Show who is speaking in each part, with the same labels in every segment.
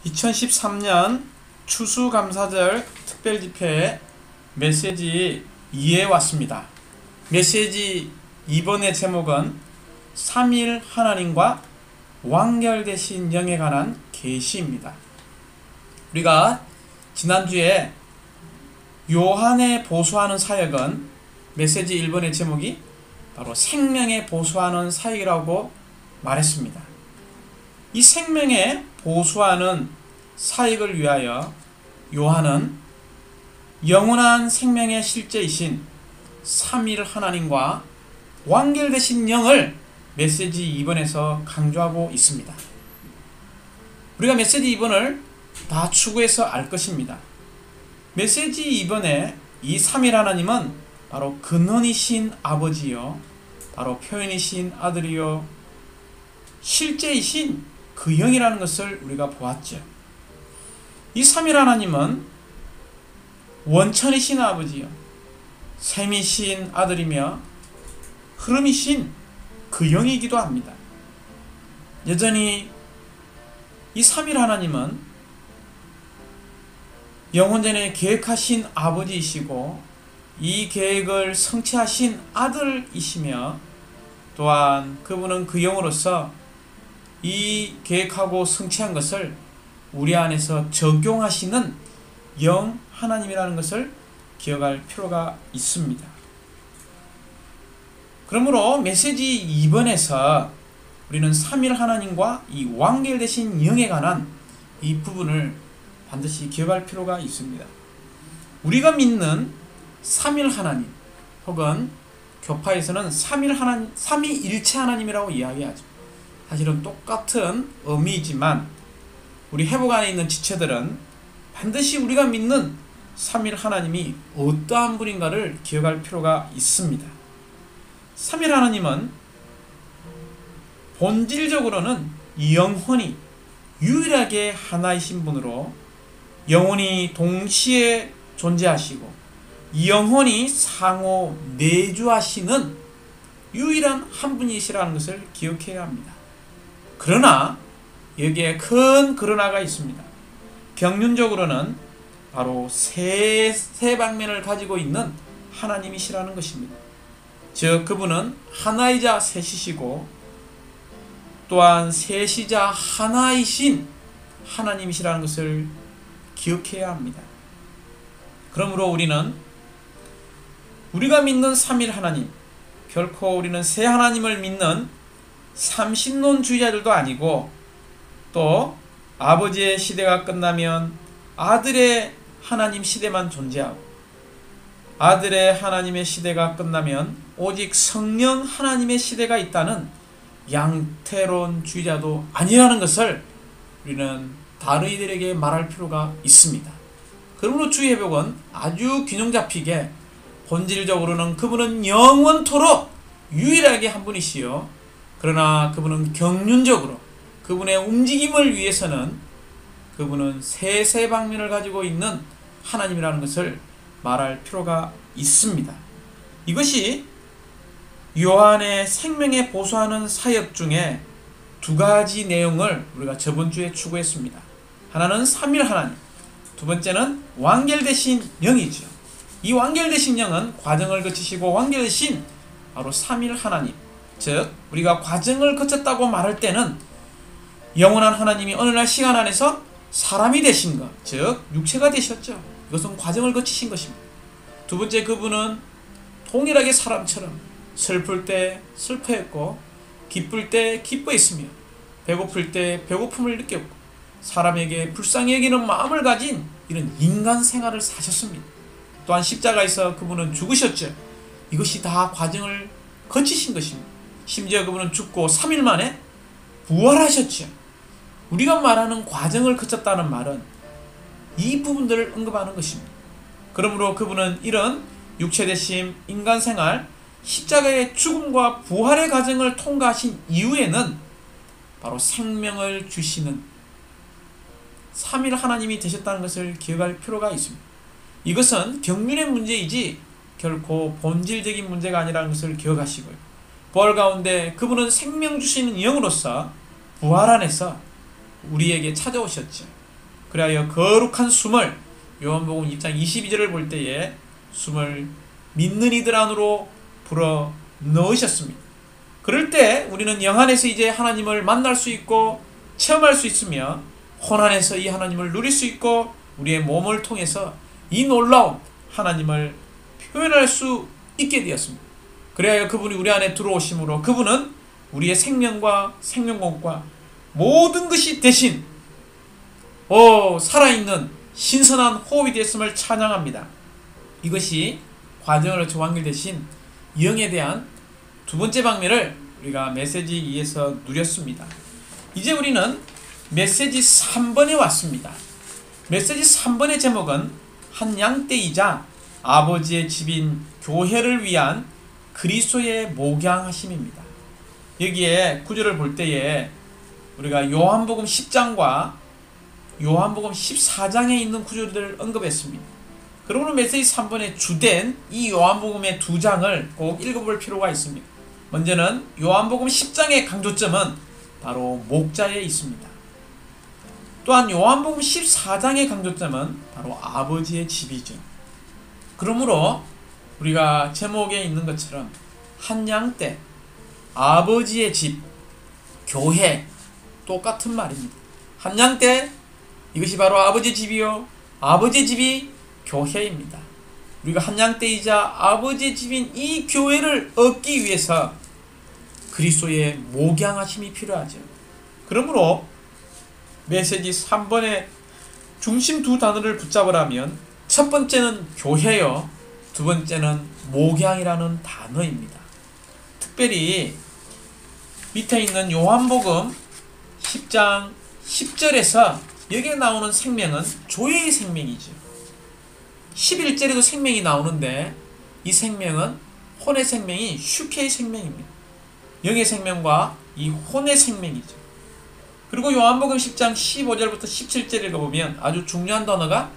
Speaker 1: 2013년 추수감사절 특별집회 메시지 2에 왔습니다. 메시지 2번의 제목은 3일 하나님과 완결되신 영에 관한 계시입니다. 우리가 지난주에 요한에 보수하는 사역은 메시지 1번의 제목이 바로 생명에 보수하는 사역이라고 말했습니다. 이 생명에 보수하는 사역을 위하여 요한은 영원한 생명의 실제이신 3일 하나님과 완결되신 영을 메시지 2번에서 강조하고 있습니다. 우리가 메시지 2번을 다 추구해서 알 것입니다. 메시지 2번에 이 3일 하나님은 바로 근원이신 아버지요, 바로 표현이신 아들이요, 실제이신 그 영이라는 것을 우리가 보았죠. 이 3일 하나님은 원천이신 아버지요, 셈이신 아들이며 흐름이신 그 영이기도 합니다. 여전히 이 3일 하나님은 영원전에 계획하신 아버지이시고 이 계획을 성취하신 아들이시며 또한 그분은 그 영으로서 이 계획하고 성취한 것을 우리 안에서 적용하시는 영 하나님이라는 것을 기억할 필요가 있습니다. 그러므로 메시지 2번에서 우리는 3일 하나님과 이 완결되신 영에 관한 이 부분을 반드시 기억할 필요가 있습니다. 우리가 믿는 3일 하나님 혹은 교파에서는 3일 하나님, 삼위일체 하나님이라고 이야기하죠. 사실은 똑같은 의미이지만 우리 회복 안에 있는 지체들은 반드시 우리가 믿는 3일 하나님이 어떠한 분인가를 기억할 필요가 있습니다. 3일 하나님은 본질적으로는 영혼이 유일하게 하나이신 분으로 영혼이 동시에 존재하시고 영혼이 상호 내주하시는 유일한 한 분이시라는 것을 기억해야 합니다. 그러나 여기에 큰 그러나가 있습니다. 경륜적으로는 바로 세 방면을 가지고 있는 하나님이시라는 것입니다. 즉 그분은 하나이자 셋이시고 또한 셋이자 하나이신 하나님이시라는 것을 기억해야 합니다. 그러므로 우리는 우리가 믿는 3일 하나님, 결코 우리는 세 하나님을 믿는 삼신론주의자들도 아니고 또 아버지의 시대가 끝나면 아들의 하나님 시대만 존재하고 아들의 하나님의 시대가 끝나면 오직 성령 하나님의 시대가 있다는 양태론주의자도 아니라는 것을 우리는 다른 이들에게 말할 필요가 있습니다. 그러므로 주의 회복은 아주 균형 잡히게 본질적으로는 그분은 영원토록 유일하게 한 분이시요, 그러나 그분은 경륜적으로 그분의 움직임을 위해서는 그분은 세 방면을 가지고 있는 하나님이라는 것을 말할 필요가 있습니다. 이것이 요한의 생명에 보수하는 사역 중에 두 가지 내용을 우리가 저번 주에 추구했습니다. 하나는 3일 하나님, 두 번째는 완결되신 영이죠. 이 완결되신 영은 과정을 거치시고 완결되신 바로 3일 하나님, 즉 우리가 과정을 거쳤다고 말할 때는 영원한 하나님이 어느 날 시간 안에서 사람이 되신 것, 즉 육체가 되셨죠. 이것은 과정을 거치신 것입니다. 두 번째, 그분은 동일하게 사람처럼 슬플 때 슬퍼했고 기쁠 때 기뻐했으며 배고플 때 배고픔을 느꼈고 사람에게 불쌍히 여기는 마음을 가진 이런 인간 생활을 사셨습니다. 또한 십자가에서 그분은 죽으셨죠. 이것이 다 과정을 거치신 것입니다. 심지어 그분은 죽고 3일 만에 부활하셨죠. 우리가 말하는 과정을 거쳤다는 말은 이 부분들을 언급하는 것입니다. 그러므로 그분은 이런 육체되심, 인간생활, 십자가의 죽음과 부활의 과정을 통과하신 이후에는 바로 생명을 주시는 3일 하나님이 되셨다는 것을 기억할 필요가 있습니다. 이것은 경륜의 문제이지 결코 본질적인 문제가 아니라는 것을 기억하시고요. 부활 가운데 그분은 생명 주시는 영으로서 부활 안에서 우리에게 찾아오셨죠. 그리하여 거룩한 숨을 요한복음 2장 22절을 볼 때에 숨을 믿는 이들 안으로 불어 넣으셨습니다. 그럴 때 우리는 영 안에서 이제 하나님을 만날 수 있고 체험할 수 있으며 혼 안에서 이 하나님을 누릴 수 있고 우리의 몸을 통해서 이 놀라운 하나님을 표현할 수 있게 되었습니다. 그래야 그분이 우리 안에 들어오심으로 그분은 우리의 생명과 생명공과 모든 것이 대신 살아있는 신선한 호흡이 되었음을 찬양합니다. 이것이 과정을 거쳐 완결되신 영에 대한 두 번째 방면을 우리가 메시지 2에서 누렸습니다. 이제 우리는 메시지 3번에 왔습니다. 메시지 3번의 제목은 한 양떼이자 아버지의 집인 교회를 위한 그리스도의 목양하심입니다. 여기에 구절을 볼 때에 우리가 요한복음 10장과 요한복음 14장에 있는 구절들을 언급했습니다. 그러므로 메시지 3번의 주된 이 요한복음의 두 장을 꼭 읽어볼 필요가 있습니다. 먼저는 요한복음 10장의 강조점은 바로 목자에 있습니다. 또한 요한복음 14장의 강조점은 바로 아버지의 집이죠. 그러므로 우리가 제목에 있는 것처럼 한 양떼, 아버지의 집, 교회 똑같은 말입니다. 한 양떼, 이것이 바로 아버지의 집이요, 아버지의 집이 교회입니다. 우리가 한 양떼이자 아버지의 집인 이 교회를 얻기 위해서 그리스도의 목양하심이 필요하죠. 그러므로 메시지 3번의 중심 두 단어를 붙잡으라면 첫 번째는 교회요, 두 번째는 목양이라는 단어입니다. 특별히 밑에 있는 요한복음 10장 10절에서 여기에 나오는 생명은 조회의 생명이죠. 11절에도 생명이 나오는데 이 생명은 혼의 생명이 슈케의 생명입니다. 영의 생명과 이 혼의 생명이죠. 그리고 요한복음 10장 15절부터 17절 읽어보면 아주 중요한 단어가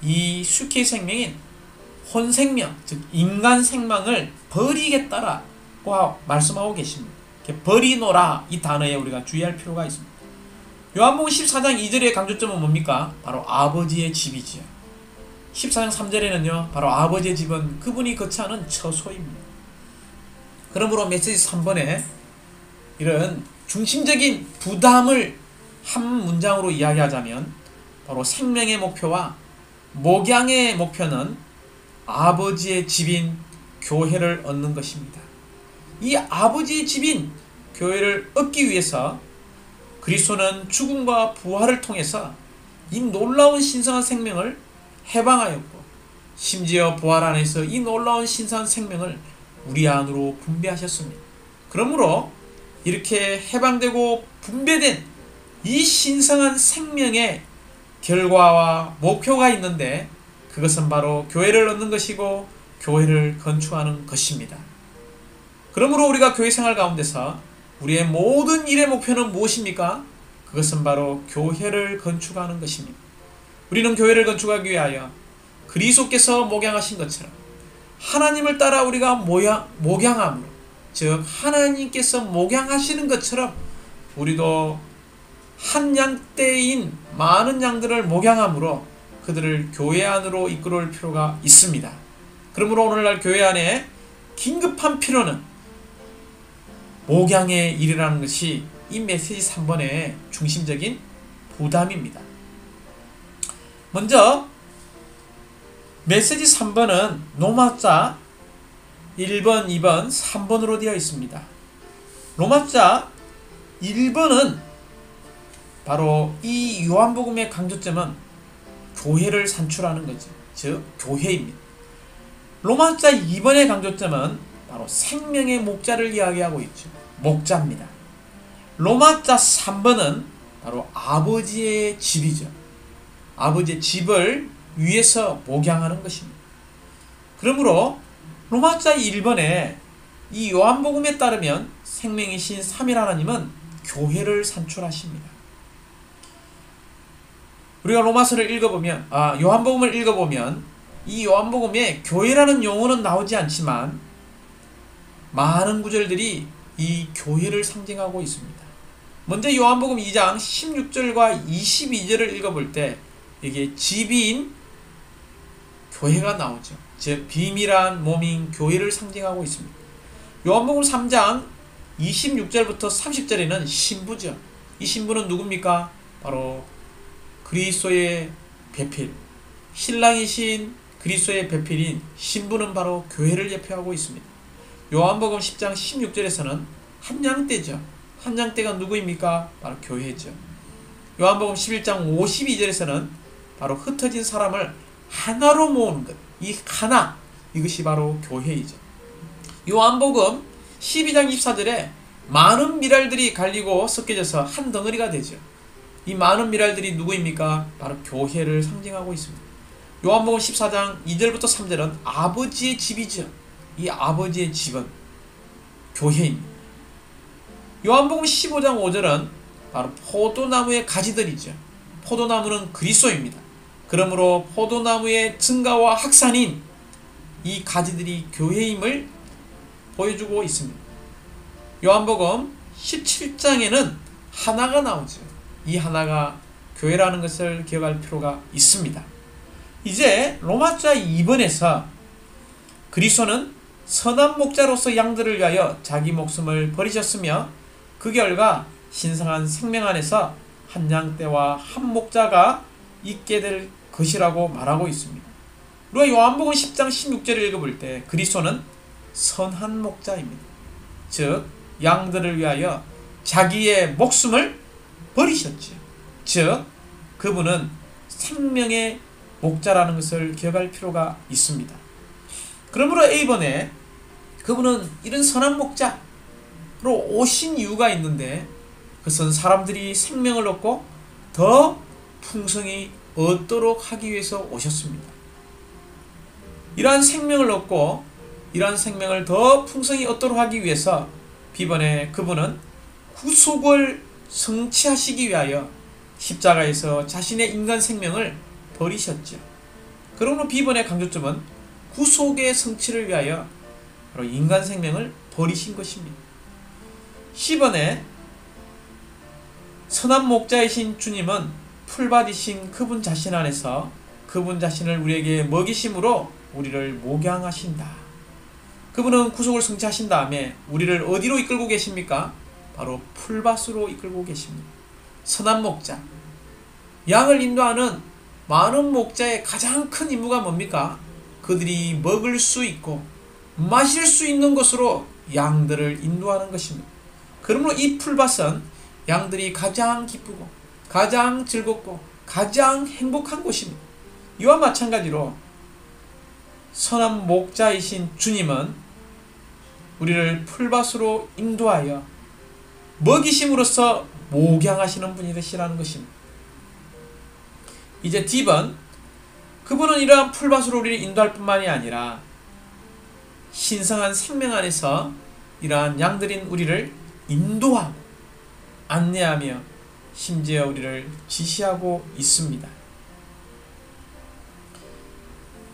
Speaker 1: 이 슈케의 생명인 혼 생명, 즉 인간 생명을 버리겠다라고 말씀하고 계십니다. 버리노라, 이 단어에 우리가 주의할 필요가 있습니다. 요한복음 14장 2절의 강조점은 뭡니까? 바로 아버지의 집이지요. 14장 3절에는요, 바로 아버지의 집은 그분이 거처하는 처소입니다. 그러므로 메시지 3번에 이런 중심적인 부담을 한 문장으로 이야기하자면 바로 생명의 목표와 목양의 목표는 아버지의 집인 교회를 얻는 것입니다. 이 아버지의 집인 교회를 얻기 위해서 그리스도는 죽음과 부활을 통해서 이 놀라운 신성한 생명을 해방하였고 심지어 부활 안에서 이 놀라운 신성한 생명을 우리 안으로 분배하셨습니다. 그러므로 이렇게 해방되고 분배된 이 신성한 생명의 결과와 목표가 있는데 그것은 바로 교회를 얻는 것이고 교회를 건축하는 것입니다. 그러므로 우리가 교회 생활 가운데서 우리의 모든 일의 목표는 무엇입니까? 그것은 바로 교회를 건축하는 것입니다. 우리는 교회를 건축하기 위하여 그리스도께서 목양하신 것처럼 하나님을 따라 우리가 목양함으로, 즉 하나님께서 목양하시는 것처럼 우리도 한 양떼인 많은 양들을 목양함으로 그들을 교회 안으로 이끌어올 필요가 있습니다. 그러므로 오늘날 교회 안에 긴급한 필요는 목양의 일이라는 것이 이 메시지 3번의 중심적인 부담입니다. 먼저 메시지 3번은 로마자 1번, 2번, 3번으로 되어 있습니다. 로마자 1번은 바로 이 요한복음의 강조점은 교회를 산출하는 거죠. 즉 교회입니다. 로마자 2번의 강조점은 바로 생명의 목자를 이야기하고 있죠. 목자입니다. 로마자 3번은 바로 아버지의 집이죠. 아버지의 집을 위해서 목양하는 것입니다. 그러므로 로마자 1번에 이 요한복음에 따르면 생명이신 3일 하나님은 교회를 산출하십니다. 우리가 로마서를 읽어보면, 요한복음을 읽어보면 이 요한복음에 교회라는 용어는 나오지 않지만 많은 구절들이 이 교회를 상징하고 있습니다. 먼저 요한복음 2장 16절과 22절을 읽어볼 때 이게 집인 교회가 나오죠. 즉 비밀한 몸인 교회를 상징하고 있습니다. 요한복음 3장 26절부터 30절에는 신부죠. 이 신부는 누굽니까? 바로 그리스도의 배필, 신랑이신 그리스도의 배필인 신부는 바로 교회를 예표하고 있습니다. 요한복음 10장 16절에서는 한양대죠. 한양대가 누구입니까? 바로 교회죠. 요한복음 11장 52절에서는 바로 흩어진 사람을 하나로 모으는 것, 이 하나, 이것이 바로 교회이죠. 요한복음 12장 24절에 많은 미랄들이 갈리고 섞여져서 한 덩어리가 되죠. 이 많은 미랄들이 누구입니까? 바로 교회를 상징하고 있습니다. 요한복음 14장 2절부터 3절은 아버지의 집이죠. 이 아버지의 집은 교회입니다. 요한복음 15장 5절은 바로 포도나무의 가지들이죠. 포도나무는 그리스도입니다. 그러므로 포도나무의 증가와 확산인 이 가지들이 교회임을 보여주고 있습니다. 요한복음 17장에는 하나가 나오죠. 이 하나가 교회라는 것을 기억할 필요가 있습니다. 이제 로마자 2번에서 그리스도는 선한 목자로서 양들을 위하여 자기 목숨을 버리셨으며 그 결과 신성한 생명 안에서 한 양떼와 한 목자가 있게 될 것이라고 말하고 있습니다. 우리가 요한복음 10장 16절을 읽어볼 때 그리스도는 선한 목자입니다. 즉 양들을 위하여 자기의 목숨을 버리셨죠. 즉 그분은 생명의 목자라는 것을 기억할 필요가 있습니다. 그러므로 A번에 그분은 이런 선한 목자로 오신 이유가 있는데 그것은 사람들이 생명을 얻고 더 풍성히 얻도록 하기 위해서 오셨습니다. 이러한 생명을 얻고 이러한 생명을 더 풍성히 얻도록 하기 위해서 B번에 그분은 구속을 성취하시기 위하여 십자가에서 자신의 인간 생명을 버리셨죠. 그러므로 B번의 강조점은 구속의 성취를 위하여 바로 인간 생명을 버리신 것입니다. C번에 선한 목자이신 주님은 풀밭이신 그분 자신 안에서 그분 자신을 우리에게 먹이심으로 우리를 목양하신다. 그분은 구속을 성취하신 다음에 우리를 어디로 이끌고 계십니까? 바로 풀밭으로 이끌고 계십니다. 선한 목자, 양을 인도하는 많은 목자의 가장 큰 임무가 뭡니까? 그들이 먹을 수 있고 마실 수 있는 곳으로 양들을 인도하는 것입니다. 그러므로 이 풀밭은 양들이 가장 기쁘고 가장 즐겁고 가장 행복한 곳입니다. 이와 마찬가지로 선한 목자이신 주님은 우리를 풀밭으로 인도하여 먹이심으로써 목양하시는 분이시라는 것입니다. 이제 D번, 그분은 이러한 풀밭으로 우리를 인도할 뿐만이 아니라 신성한 생명 안에서 이러한 양들인 우리를 인도하고 안내하며 심지어 우리를 지시하고 있습니다.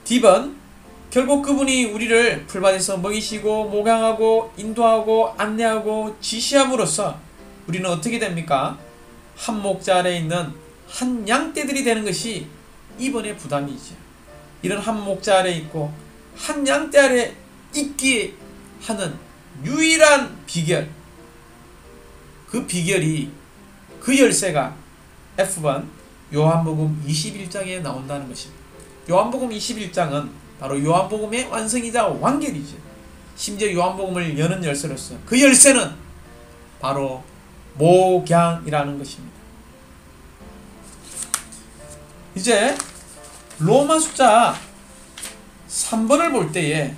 Speaker 1: D번, 결국 그분이 우리를 풀밭에서 먹이시고 목양하고 인도하고 안내하고 지시함으로써 우리는 어떻게 됩니까? 한 목자 아래에 있는 한 양떼들이 되는 것이 이번의 부담이죠. 이런 한 목자 아래에 있고 한 양떼 아래에 있게 하는 유일한 비결, 그 비결이, 그 열쇠가 F번 요한복음 21장에 나온다는 것입니다. 요한복음 21장은 바로 요한복음의 완성이자 완결이죠. 심지어 요한복음을 여는 열쇠로서 그 열쇠는 바로 목양이라는 것입니다. 이제 로마 숫자 3번을 볼 때에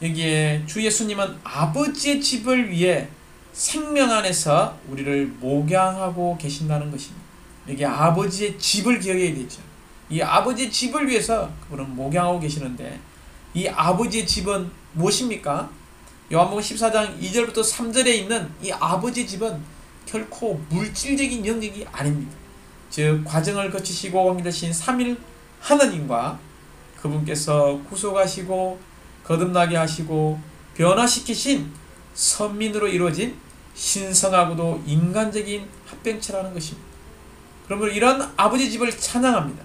Speaker 1: 여기에 주 예수님은 아버지의 집을 위해 생명 안에서 우리를 목양하고 계신다는 것입니다. 여기 아버지의 집을 기억해야 되죠. 이 아버지의 집을 위해서 그분은 목양하고 계시는데 이 아버지의 집은 무엇입니까? 요한복음 14장 2절부터 3절에 있는 이 아버지의 집은 결코 물질적인 영역이 아닙니다. 즉 과정을 거치시고 왕되신 3일 하나님과 그분께서 구속하시고 거듭나게 하시고 변화시키신 선민으로 이루어진 신성하고도 인간적인 합병체라는 것입니다. 그러므로 이런 아버지 집을 찬양합니다.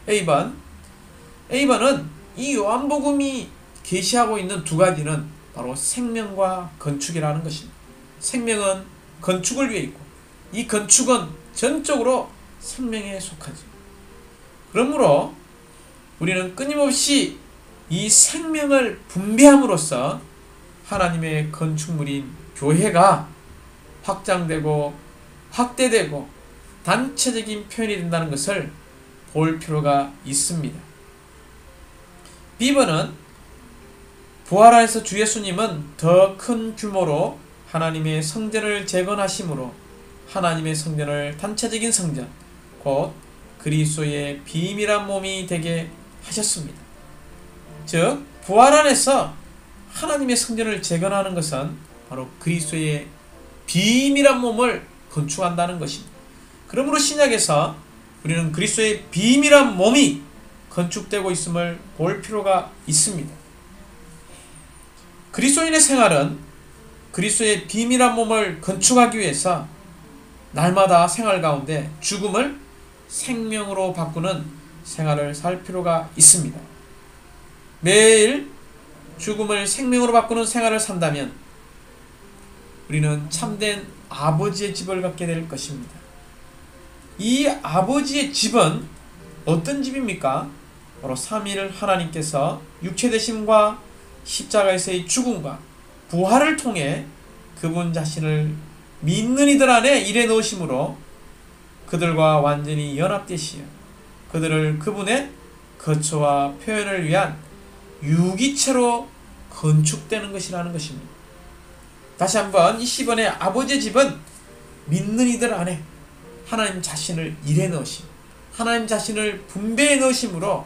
Speaker 1: A번. A번은 이 요한복음이 계시하고 있는 두 가지는 바로 생명과 건축이라는 것입니다. 생명은 건축을 위해 있고 이 건축은 전적으로 생명에 속하지. 그러므로 우리는 끊임없이 이 생명을 분배함으로써 하나님의 건축물인 교회가 확장되고 확대되고 단체적인 표현이 된다는 것을 볼 필요가 있습니다. B번은 부활 안에서 주 예수님은 더 큰 규모로 하나님의 성전을 재건하심으로 하나님의 성전을 단체적인 성전, 곧 그리스도의 비밀한 몸이 되게 하셨습니다. 즉 부활 안에서 하나님의 성전을 재건하는 것은 바로 그리스도의 비밀한 몸을 건축한다는 것입니다. 그러므로 신약에서 우리는 그리스도의 비밀한 몸이 건축되고 있음을 볼 필요가 있습니다. 그리스도인의 생활은 그리스도의 비밀한 몸을 건축하기 위해서 날마다 생활 가운데 죽음을 생명으로 바꾸는 생활을 살 필요가 있습니다. 매일 죽음을 생명으로 바꾸는 생활을 산다면 우리는 참된 아버지의 집을 갖게 될 것입니다. 이 아버지의 집은 어떤 집입니까? 바로 삼위일 하나님께서 육체되심과 십자가에서의 죽음과 부활을 통해 그분 자신을 믿는 이들 안에 일해 넣으심으로 그들과 완전히 연합되시어 그들을 그분의 거처와 표현을 위한 유기체로 건축되는 것이라는 것입니다. 다시 한번 이 10번의 아버지의 집은 믿는 이들 안에 하나님 자신을 일해 넣으심, 하나님 자신을 분배해 넣으심으로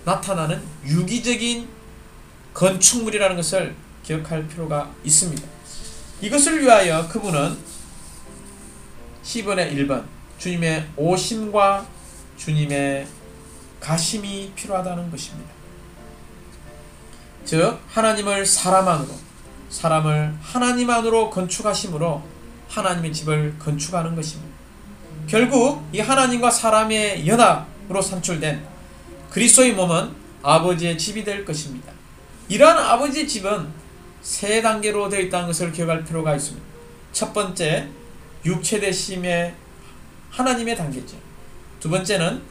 Speaker 1: 나타나는 유기적인 건축물이라는 것을 기억할 필요가 있습니다. 이것을 위하여 그분은 10번의 1번 주님의 오심과 주님의 가심이 필요하다는 것입니다. 즉 하나님을 사람 안으로, 사람을 하나님 안으로 건축하심으로 하나님의 집을 건축하는 것입니다. 결국 이 하나님과 사람의 연합으로 산출된 그리스도의 몸은 아버지의 집이 될 것입니다. 이러한 아버지의 집은 세 단계로 되어 있다는 것을 기억할 필요가 있습니다. 첫 번째, 육체되심의 하나님의 단계죠. 두 번째는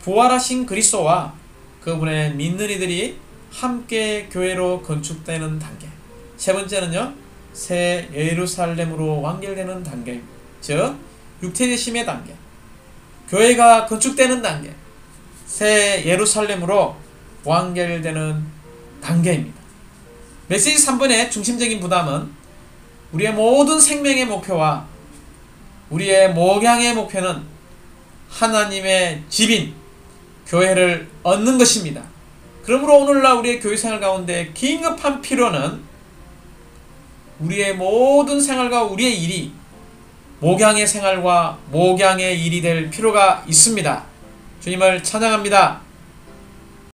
Speaker 1: 부활하신 그리스도와 그분의 믿는 이들이 함께 교회로 건축되는 단계. 세 번째는요, 새 예루살렘으로 완결되는 단계입니다. 즉 육체되심의 단계, 교회가 건축되는 단계, 새 예루살렘으로 완결되는 단계입니다. 메시지 3번의 중심적인 부담은 우리의 모든 생명의 목표와 우리의 목양의 목표는 하나님의 집인 교회를 얻는 것입니다. 그러므로 오늘날 우리의 교회생활 가운데 긴급한 필요는 우리의 모든 생활과 우리의 일이 목양의 생활과 목양의 일이 될 필요가 있습니다. 주님을 찬양합니다.